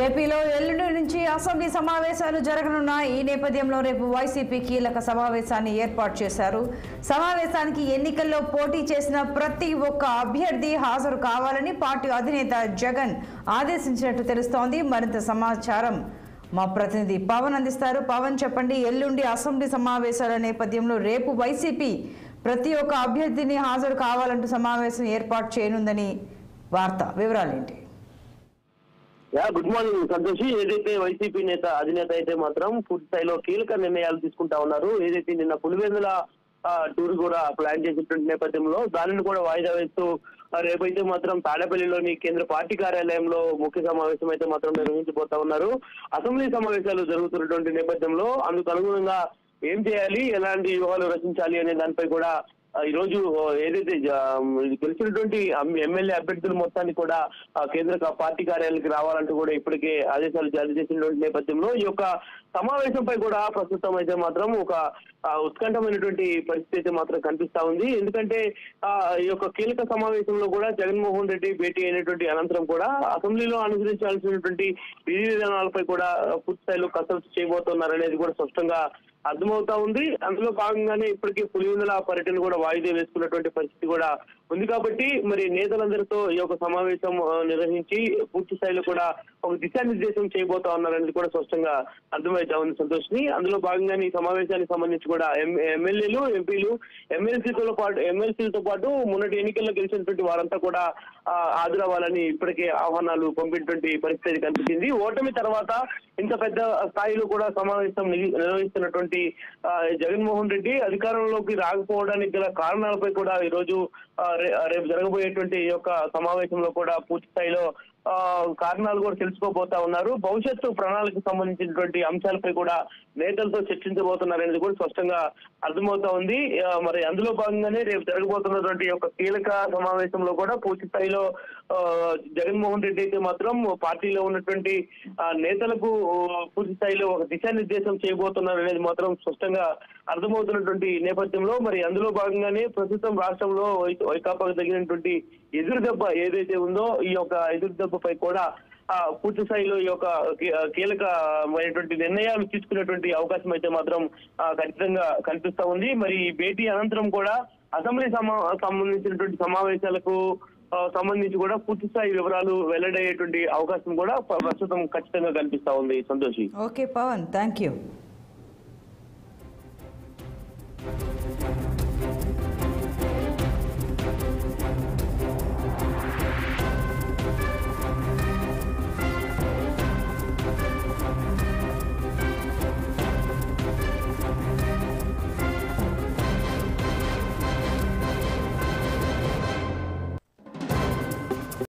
ఏపీలో ఎల్లుండి నుంచి అసెంబ్లీ సమావేశాలు జరగనున్న ఈ నేపథ్యంలో రేపు వైసీపీ కీలక సమావేశాన్ని ఏర్పాటు చేశారు. సమావేశానికి ఎన్నికల్లో పోటీ చేసిన ప్రతి ఒక్క అభ్యర్థి హాజరు కావాలని పార్టీ అధినేత జగన్ ఆదేశించినట్టు తెలుస్తోంది. మరింత సమాచారం మా ప్రతినిధి పవన్ అందిస్తారు. పవన్, చెప్పండి. ఎల్లుండి అసెంబ్లీ సమావేశాల నేపథ్యంలో రేపు వైసీపీ ప్రతి ఒక్క అభ్యర్థిని హాజరు కావాలంటూ సమావేశం ఏర్పాటు చేయనుందని వార్త. వివరాలేంటి? Good morning Santoshi. ఏదైతే వైసీపీ అధినేత అయితే మాత్రం పూర్తి స్థాయిలో కీలక నిర్ణయాలు తీసుకుంటా ఉన్నారు. ఏదైతే నిన్న పులివెందుల టూర్ కూడా ప్లాన్ చేసినటువంటి నేపథ్యంలో దానిని కూడా వాయిదా వేస్తూ రేపైతే మాత్రం తాడేపల్లిలోని కేంద్ర పార్టీ కార్యాలయంలో ముఖ్య సమావేశం అయితే మాత్రం నిర్వహించబోతా ఉన్నారు. అసెంబ్లీ సమావేశాలు జరుగుతున్నటువంటి నేపథ్యంలో అందుకు అనుగుణంగా ఏం చేయాలి, ఎలాంటి వ్యూహాలు రచించాలి అనే దానిపై కూడా ఈ రోజు ఏదైతే గెలిచినటువంటి ఎమ్మెల్యే అభ్యర్థులు మొత్తాన్ని కూడా కేంద్ర పార్టీ కార్యాలయానికి రావాలంటూ కూడా ఇప్పటికే ఆదేశాలు జారీ చేసినటువంటి నేపథ్యంలో ఈ యొక్క సమావేశంపై కూడా ప్రస్తుతం అయితే మాత్రం ఒక ఉత్కంఠమైనటువంటి పరిస్థితి అయితే మాత్రం కనిపిస్తా ఉంది. ఎందుకంటే ఈ యొక్క కీలక సమావేశంలో కూడా జగన్మోహన్ రెడ్డి భేటీ అయినటువంటి అనంతరం కూడా అసెంబ్లీలో అనుసరించాల్సినటువంటి విధి విధానాలపై కూడా పూర్తి స్థాయిలో కసరత్తు చేయబోతున్నారు అనేది కూడా స్పష్టంగా అర్థమవుతా ఉంది. అందులో భాగంగానే ఇప్పటికీ పులివెందుల పర్యటన కూడా వాయిదా వేసుకున్నటువంటి పరిస్థితి కూడా ఉంది. కాబట్టి మరి నేతలందరితో ఈ యొక్క సమావేశం నిర్వహించి పూర్తి స్థాయిలో కూడా ఒక దిశానిర్దేశం చేయబోతా ఉన్నారనేది కూడా స్పష్టంగా అర్థమవుతా ఉంది సంతోష్ని. అందులో భాగంగానే ఈ సమావేశానికి సంబంధించి కూడా ఎమ్మెల్యేలు, ఎంపీలు, ఎమ్మెల్సీలతో పాటు మొన్నటి ఎన్నికల్లో గెలిచినటువంటి వారంతా కూడా హాజరవ్వాలని ఇప్పటికే ఆహ్వానాలు పంపినటువంటి పరిస్థితి కనిపించింది. ఓటమి తర్వాత ఇంత పెద్ద స్థాయిలో కూడా సమావేశం నిర్వహిస్తున్నటువంటి జగన్మోహన్ రెడ్డి అధికారంలోకి రాకపోవడానికి గల కారణాలపై కూడా ఈ రోజు రేపు జరగబోయేటువంటి ఈ యొక్క సమావేశంలో కూడా పూర్తి స్థాయిలో కారణాలు కూడా తెలుసుకోబోతా ఉన్నారు. భవిష్యత్తు ప్రణాళికకు సంబంధించినటువంటి అంశాలపై కూడా నేతలతో చర్చించబోతున్నారనేది కూడా స్పష్టంగా అర్థమవుతా ఉంది. మరి అందులో భాగంగానే రేపు జరగబోతున్నటువంటి యొక్క కీలక సమావేశంలో కూడా పూర్తి స్థాయిలో జగన్మోహన్ రెడ్డి అయితే మాత్రం పార్టీలో ఉన్నటువంటి నేతలకు పూర్తి స్థాయిలో ఒక దిశానిర్దేశం చేయబోతున్నారు అనేది మాత్రం స్పష్టంగా అర్థమవుతున్నటువంటి నేపథ్యంలో మరి అందులో భాగంగానే ప్రస్తుతం రాష్ట్రంలో వైకాపాకు తగినటువంటి ఎదురు దెబ్బ ఏదైతే ఉందో ఈ యొక్క ఎదురు దెబ్బపై కూడా పూర్తి స్థాయిలో ఈ యొక్క కీలకమైనటువంటి నిర్ణయాలు తీసుకునేటువంటి అవకాశం అయితే మాత్రం ఖచ్చితంగా కనిపిస్తా ఉంది. మరి ఈ భేటీ అనంతరం కూడా అసెంబ్లీ సంబంధించినటువంటి సమావేశాలకు సంబంధించి కూడా పూర్తి స్థాయి వివరాలు వెల్లడయ్యేటువంటి అవకాశం కూడా ప్రస్తుతం ఖచ్చితంగా కనిపిస్తా ఉంది Santoshi. Okay Pavan, thank you.